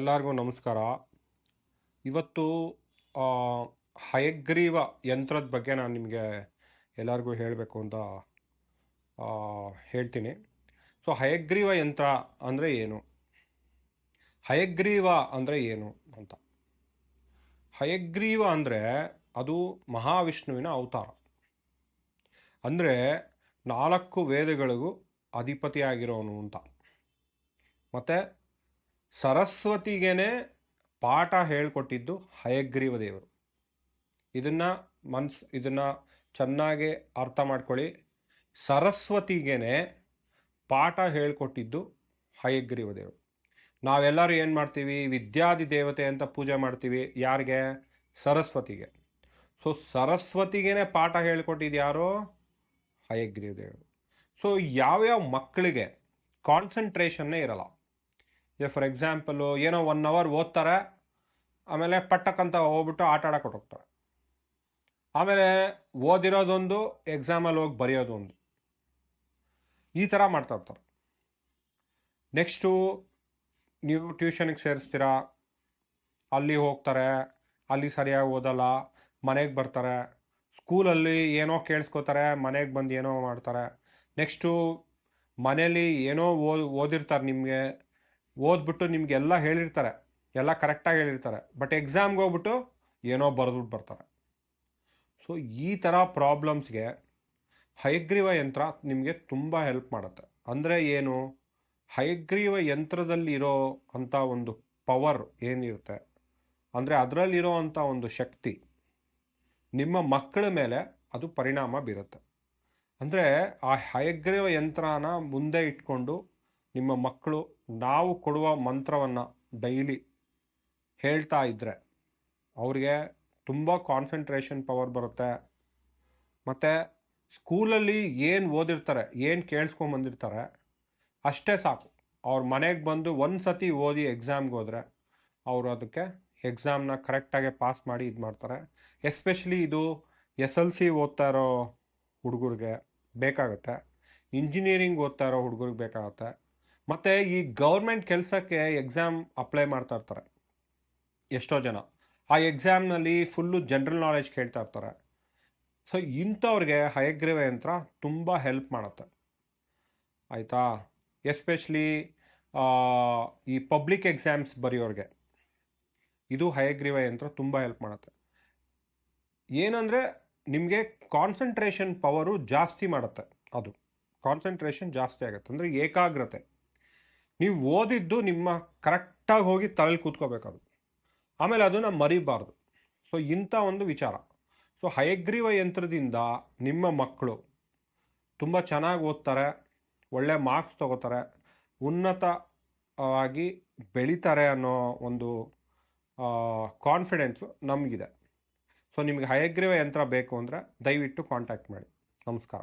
ಎಲ್ಲರಿಗೂ ನಮಸ್ಕಾರ. ಇವತ್ತು ಆ, ಹಯಗ್ರೀವ ಯಂತ್ರದ ಬಗ್ಗೆ ನಾನು ನಿಮಗೆ ಎಲ್ಲರಿಗೂ ಹೇಳಬೇಕು ಅಂತ ಹೇಳ್ತೀನಿ. ಸೊ ಹಯಗ್ರೀವ ಯಂತ್ರ ಅಂದರೆ ಏನು, ಹಯಗ್ರೀವ ಅಂದರೆ ಏನು ಅಂತ. ಹಯಗ್ರೀವ ಅಂದರೆ ಅದು ಮಹಾವಿಷ್ಣುವಿನ ಅವತಾರ. ಅಂದರೆ 4 ವೇದಗಳಿಗೂ ಅಧಿಪತಿಯಾಗಿರೋನು ಅಂತ. ಮತ್ತು ಸರಸ್ವತಿಗೇನೆ ಪಾಠ ಹೇಳ್ಕೊಟ್ಟಿದ್ದು ಹಯಗ್ರೀವ ದೇವರು. ಇದನ್ನು ಚೆನ್ನಾಗಿ ಅರ್ಥ ಮಾಡ್ಕೊಳ್ಳಿ. ಸರಸ್ವತಿಗೇನೆ ಪಾಠ ಹೇಳ್ಕೊಟ್ಟಿದ್ದು ಹಯಗ್ರೀವ ದೇವರು. ನಾವೆಲ್ಲರೂ ಏನು ಮಾಡ್ತೀವಿ, ವಿದ್ಯಾದಿ ದೇವತೆ ಅಂತ ಪೂಜೆ ಮಾಡ್ತೀವಿ. ಯಾರಿಗೆ? ಸರಸ್ವತಿಗೆ. ಸೊ ಸರಸ್ವತಿಗೇನೆ ಪಾಠ ಹೇಳ್ಕೊಟ್ಟಿದ್ದು ಯಾರು? ಹಯಗ್ರೀವ ದೇವರು. ಸೊ ಯಾವ್ಯಾವ ಮಕ್ಕಳಿಗೆ ಕಾನ್ಸಂಟ್ರೇಷನ್ನೇ ಇರಲ್ಲ. ಫಾರ್ ಎಕ್ಸಾಂಪಲು ಏನೋ 1 ಅವರ್ ಓದ್ತಾರೆ, ಆಮೇಲೆ ಪಟ್ಟಕ್ಕಂತ ಹೋಗ್ಬಿಟ್ಟು ಆಟ ಆಡಕ್ಕೆ ಹೊರಟೋಗ್ತಾರೆ. ಆಮೇಲೆ ಓದಿರೋದೊಂದು, ಎಕ್ಸಾಮಲ್ಲಿ ಹೋಗಿ ಬರೆಯೋದು ಒಂದು, ಈ ಥರ ಮಾಡ್ತಾ ಇರ್ತಾರೆ. ನೆಕ್ಸ್ಟು ನೀವು ಟ್ಯೂಷನ್ಗೆ ಸೇರಿಸ್ತೀರಾ, ಅಲ್ಲಿ ಹೋಗ್ತಾರೆ, ಅಲ್ಲಿ ಸರಿಯಾಗಿ ಓದಲ್ಲ, ಮನೆಗೆ ಬರ್ತಾರೆ. ಸ್ಕೂಲಲ್ಲಿ ಏನೋ ಕೇಳಿಸ್ಕೋತಾರೆ, ಮನೆಗೆ ಬಂದು ಏನೋ ಮಾಡ್ತಾರೆ. ನೆಕ್ಸ್ಟು ಮನೇಲಿ ಏನೋ ಓದಿರ್ತಾರೆ, ನಿಮಗೆ ಓದ್ಬಿಟ್ಟು ನಿಮಗೆಲ್ಲ ಹೇಳಿರ್ತಾರೆ, ಎಲ್ಲ ಕರೆಕ್ಟಾಗಿ ಹೇಳಿರ್ತಾರೆ. ಬಟ್ ಎಕ್ಸಾಮ್ಗೆ ಹೋಗ್ಬಿಟ್ಟು ಏನೋ ಬರೆದ್ಬಿಟ್ಟು ಬರ್ತಾರೆ. ಸೊ ಈ ಥರ ಪ್ರಾಬ್ಲಮ್ಸ್ಗೆ ಹಯಗ್ರೀವ ಯಂತ್ರ ನಿಮಗೆ ತುಂಬ ಹೆಲ್ಪ್ ಮಾಡುತ್ತೆ. ಅಂದರೆ ಏನು? ಹಯಗ್ರೀವ ಯಂತ್ರದಲ್ಲಿರೋ ಅಂಥ ಒಂದು ಪವರ್ ಏನಿರುತ್ತೆ, ಅಂದರೆ ಅದರಲ್ಲಿರೋ ಅಂಥ ಒಂದು ಶಕ್ತಿ ನಿಮ್ಮ ಮಕ್ಕಳ ಮೇಲೆ ಅದು ಪರಿಣಾಮ ಬೀರುತ್ತೆ. ಅಂದರೆ ಆ ಹಯಗ್ರೀವ ಯಂತ್ರನ ಮುಂದೆ ಇಟ್ಕೊಂಡು ನಿಮ್ಮ ಮಕ್ಕಳು ನಾವು ಕೊಡುವ ಮಂತ್ರವನ್ನು ಡೈಲಿ ಹೇಳ್ತಾ ಇದ್ದರೆ ಅವ್ರಿಗೆ ತುಂಬ ಕಾನ್ಸಂಟ್ರೇಷನ್ ಪವರ್ ಬರುತ್ತೆ. ಮತ್ತು ಸ್ಕೂಲಲ್ಲಿ ಏನು ಓದಿರ್ತಾರೆ, ಏನು ಕೇಳಿಸ್ಕೊಂಬಂದಿರ್ತಾರೆ, ಅಷ್ಟೇ ಸಾಕು. ಅವ್ರ ಮನೆಗೆ ಬಂದು ಒಂದು ಸತಿ ಓದಿ ಎಕ್ಸಾಮ್ಗೆ ಹೋದರೆ ಅವರು ಅದಕ್ಕೆ ಎಕ್ಸಾಮ್ನ ಕರೆಕ್ಟಾಗಿ ಪಾಸ್ ಮಾಡಿ ಇದು ಮಾಡ್ತಾರೆ. ಎಸ್ಪೆಷಲಿ ಇದು SLC ಓದ್ತಾ ಇರೋ ಹುಡುಗರಿಗೆ ಬೇಕಾಗುತ್ತೆ, ಇಂಜಿನಿಯರಿಂಗ್ ಓದ್ತಾ ಇರೋ ಹುಡುಗರಿಗೆ ಬೇಕಾಗುತ್ತೆ, ಮತ್ತು ಈ ಗೌರ್ಮೆಂಟ್ ಕೆಲಸಕ್ಕೆ ಎಕ್ಸಾಮ್ ಅಪ್ಲೈ ಮಾಡ್ತಾ ಇರ್ತಾರೆ ಎಷ್ಟೋ ಜನ. ಆ ಎಕ್ಸಾಮ್ನಲ್ಲಿ ಫುಲ್ಲು ಜನರಲ್ ನಾಲೆಜ್ ಕೇಳ್ತಾ ಇರ್ತಾರೆ. ಸೊ ಇಂಥವ್ರಿಗೆ ಹಯಗ್ರೀವ ಯಂತ್ರ ತುಂಬ ಹೆಲ್ಪ್ ಮಾಡುತ್ತೆ, ಆಯಿತಾ? ಎಸ್ಪೆಷಲಿ ಈ ಪಬ್ಲಿಕ್ ಎಕ್ಸಾಮ್ಸ್ ಬರೆಯೋರಿಗೆ ಇದು ಹಯಗ್ರೀವ ಯಂತ್ರ ತುಂಬ ಹೆಲ್ಪ್ ಮಾಡುತ್ತೆ. ಏನಂದರೆ ನಿಮಗೆ ಕಾನ್ಸಂಟ್ರೇಷನ್ ಪವರು ಜಾಸ್ತಿ ಮಾಡುತ್ತೆ. ಅದು ಕಾನ್ಸಂಟ್ರೇಷನ್ ಜಾಸ್ತಿ ಆಗುತ್ತೆ, ಅಂದರೆ ಏಕಾಗ್ರತೆ. ನೀವು ಓದಿದ್ದು ನಿಮ್ಮ ಕರೆಕ್ಟಾಗಿ ಹೋಗಿ ತಲೆಯಲ್ಲಿ ಕೂತ್ಕೋಬೇಕದು, ಆಮೇಲೆ ಅದನ್ನು ಮರಿಬಾರ್ದು. ಸೊ ಇಂಥ ಒಂದು ವಿಚಾರ. ಸೊ ಹಯಗ್ರೀವ ಯಂತ್ರದಿಂದ ನಿಮ್ಮ ಮಕ್ಕಳು ತುಂಬ ಚೆನ್ನಾಗಿ ಓದ್ತಾರೆ, ಒಳ್ಳೆ ಮಾರ್ಕ್ಸ್ ತಗೋತಾರೆ, ಉನ್ನತವಾಗಿ ಬೆಳೀತಾರೆ ಅನ್ನೋ ಒಂದು ಕಾನ್ಫಿಡೆನ್ಸು ನಮಗಿದೆ. ಸೊ ನಿಮಗೆ ಹಯಗ್ರೀವ ಯಂತ್ರ ಬೇಕು ಅಂದರೆ ದಯವಿಟ್ಟು ಕಾಂಟ್ಯಾಕ್ಟ್ ಮಾಡಿ. ನಮಸ್ಕಾರ.